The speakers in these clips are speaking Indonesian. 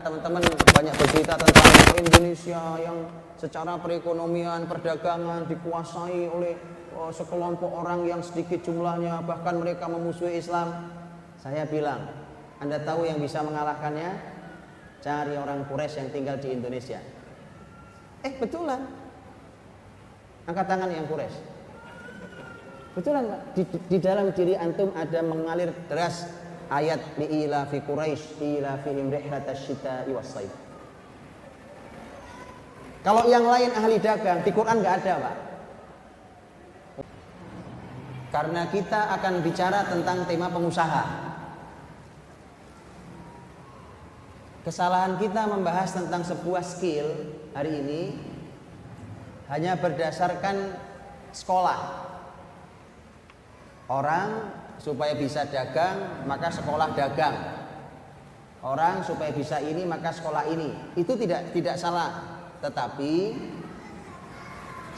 Teman-teman banyak bercerita tentang Indonesia yang secara perekonomian, perdagangan dikuasai oleh sekelompok orang yang sedikit jumlahnya, bahkan mereka memusuhi Islam. Saya bilang, Anda tahu yang bisa mengalahkannya? Cari orang Quraisy yang tinggal di Indonesia. Betulan. Angkat tangan yang Quraisy. Betulan, Pak. Di dalam diri antum ada mengalir deras ayat li'ila fi Quraisy ila fihim rihlatasy syita'i was-shaif. Kalau yang lain ahli dagang, di Quran enggak ada, Pak. Karena kita akan bicara tentang tema pengusaha. Kesalahan kita membahas tentang sebuah skill hari ini hanya berdasarkan sekolah. Orang supaya bisa dagang, maka sekolah dagang. Orang supaya bisa ini, maka sekolah ini. Itu tidak salah. Tetapi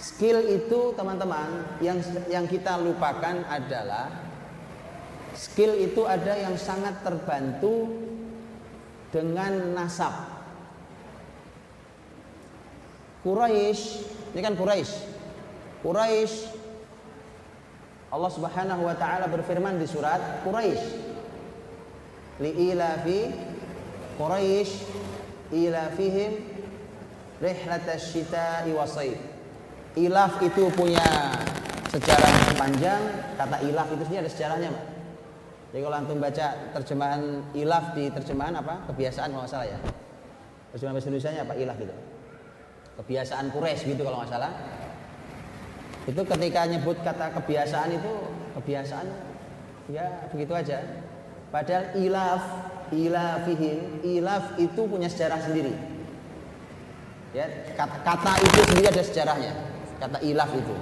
skill itu, teman-teman, yang kita lupakan adalah skill itu ada yang sangat terbantu dengan nasab. Quraisy, ini kan Quraisy Allah Subhanahu wa taala berfirman di surat Quraisy, li'ilafi Quraisy ilafihim rihlatasy syita'i was-shaif. Ilaf itu punya sejarah panjang. Kata ilaf itu sendiri ada sejarahnya, Pak. Jadi kalau antum baca terjemahan ilaf di terjemahan apa? Kebiasaan kalau nggak salah ya. Terjemahan bahasa Indonesianya apa ilaf itu? Kebiasaan Quraisy gitu kalau nggak salah. Itu ketika nyebut kata kebiasaan itu kebiasaan ya begitu aja. Padahal ilafihim, ilaf itu punya sejarah sendiri. Ya, kata itu sendiri ada sejarahnya. Kata ilaf itu.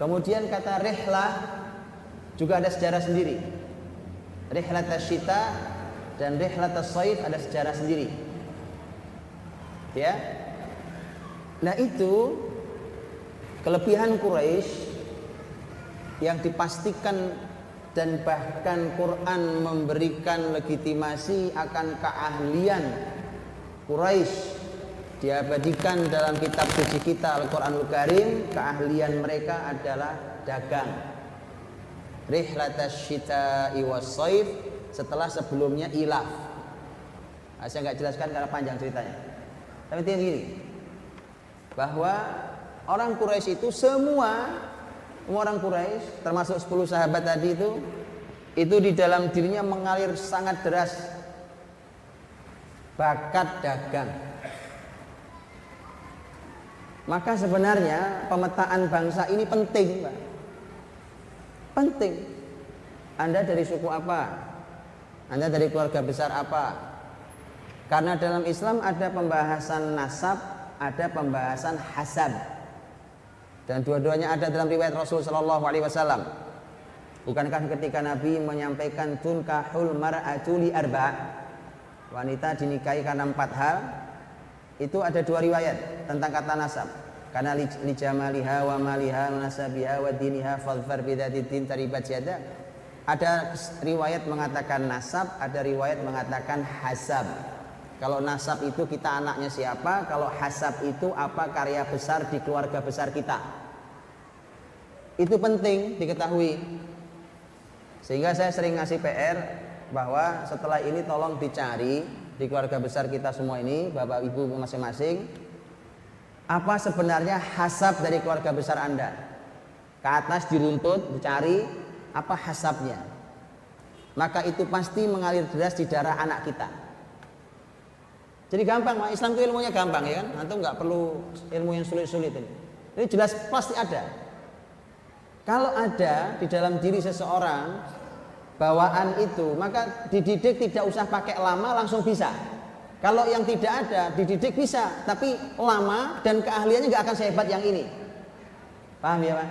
Kemudian kata rihlah juga ada sejarah sendiri. Rihlatasy syita dan rihlatasy shaif ada sejarah sendiri. Ya. Nah, itu kelebihan Quraisy yang dipastikan dan bahkan Quran memberikan legitimasi akan keahlian Quraisy, diabadikan dalam kitab suci kita Al-Quranul Karim. Keahlian mereka adalah dagang. Rihlatasy syita'i was-shaif, setelah sebelumnya ilaf. Saya nggak jelaskan karena panjang ceritanya. Tapi intinya gini, bahwa orang Quraisy itu semua orang Quraisy termasuk 10 sahabat tadi itu di dalam dirinya mengalir sangat deras bakat dagang. Maka sebenarnya pemetaan bangsa ini penting, Pak. Penting. Anda dari suku apa? Anda dari keluarga besar apa? Karena dalam Islam ada pembahasan nasab, ada pembahasan hasab. Dan dua-duanya ada dalam riwayat Rasul Shallallahu Alaihi Wasallam. Bukankah ketika Nabi menyampaikan tunkahul mar'atu li arba', wanita dinikahi karena 4 hal, itu ada 2 riwayat tentang kata nasab. Karena li jamaliha wa maliha wa nasabiha wa diniha fadhfar bidzatid din taribat yada. Ada riwayat mengatakan nasab, ada riwayat mengatakan hasab. Kalau nasab itu kita anaknya siapa, kalau hasab itu apa karya besar di keluarga besar kita. Itu penting diketahui. Sehingga saya sering ngasih PR bahwa setelah ini tolong dicari di keluarga besar kita semua ini, Bapak Ibu masing-masing, apa sebenarnya hasab dari keluarga besar Anda. Ke atas diruntut, dicari apa hasabnya. Maka itu pasti mengalir deras di darah anak kita. Jadi gampang, Pak. Islam itu ilmunya gampang, ya kan? Antum nggak perlu ilmu yang sulit-sulit ini. Ini jelas pasti ada. Kalau ada di dalam diri seseorang bawaan itu, maka dididik tidak usah pakai lama, langsung bisa. Kalau yang tidak ada, dididik bisa, tapi lama dan keahliannya nggak akan sehebat yang ini. Paham ya, Pak?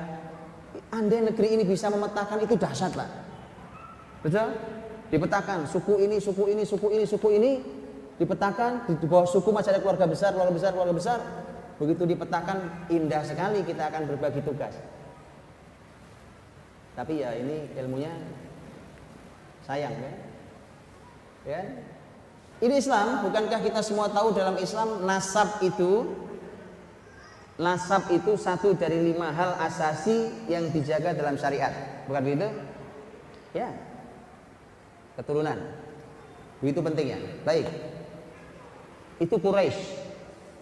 Andai negeri ini bisa memetakan, itu dahsyat, Pak. Betul? Dipetakan suku ini, suku ini, suku ini, suku ini. Dipetakan di bawah suku masih ada keluarga besar. Begitu dipetakan, indah sekali kita akan berbagi tugas. Tapi ya ini ilmunya sayang, ya. Ini Islam, bukankah kita semua tahu dalam Islam nasab itu satu dari 5 hal asasi yang dijaga dalam syariat, bukan begitu? Ya, keturunan, itu pentingnya. Baik, itu Quraisy.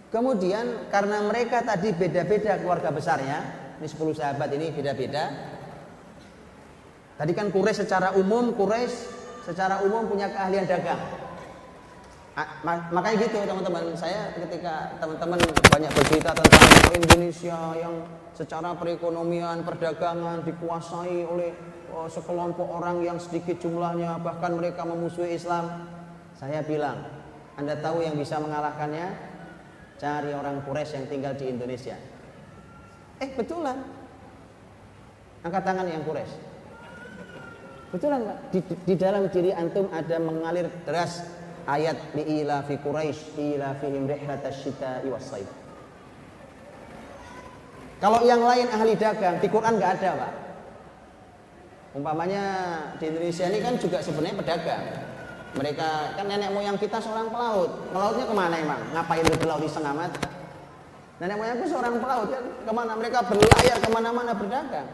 Kemudian karena mereka tadi beda-beda keluarga besarnya, ini 10 sahabat ini beda-beda. Tadi kan Quraisy secara umum punya keahlian dagang. Makanya gitu teman-teman, saya ketika teman-teman banyak bercerita tentang Indonesia yang secara perekonomian, perdagangan dikuasai oleh sekelompok orang yang sedikit jumlahnya, bahkan mereka memusuhi Islam, saya bilang, Anda tahu yang bisa mengalahkannya? Cari orang Quraisy yang tinggal di Indonesia. Betulan, angkat tangan yang Quraisy. Betulan Pak, di dalam diri antum ada mengalir deras ayat li'ila fi Quraisy ila fihim rihlatasy syita'i was-shaif. Kalau yang lain ahli dagang, di Quran nggak ada Pak. Umpamanya di Indonesia ini kan juga sebenarnya pedagang. Mereka kan nenek moyang kita seorang pelaut. Pelautnya kemana emang? Ngapain berlaut di Sengamat? Nenek moyangku seorang pelaut, kan kemana? Mereka berlayar kemana-mana berdagang.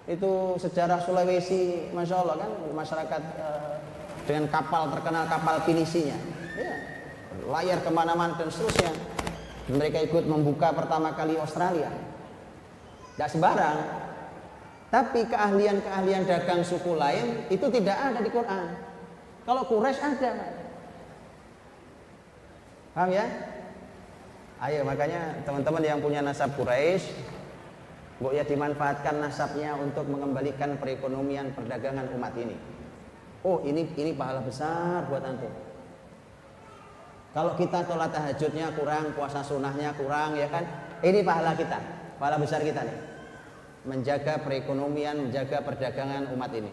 Itu sejarah Sulawesi, masya Allah kan masyarakat dengan kapal terkenal, kapal pinisinya, ya, layar kemana-mana dan seterusnya. Mereka ikut membuka pertama kali Australia, tidak sembarang. Tapi keahlian dagang suku lain itu tidak ada di Quran. Kalau Quraisy ada, paham ya? Ayo makanya teman-teman yang punya nasab Quraisy, ya dimanfaatkan nasabnya untuk mengembalikan perekonomian perdagangan umat ini. Ini pahala besar buat antum. Kalau kita sholat tahajudnya kurang, puasa sunnahnya kurang, ya kan? Ini pahala kita, pahala besar kita nih, menjaga perekonomian, menjaga perdagangan umat ini.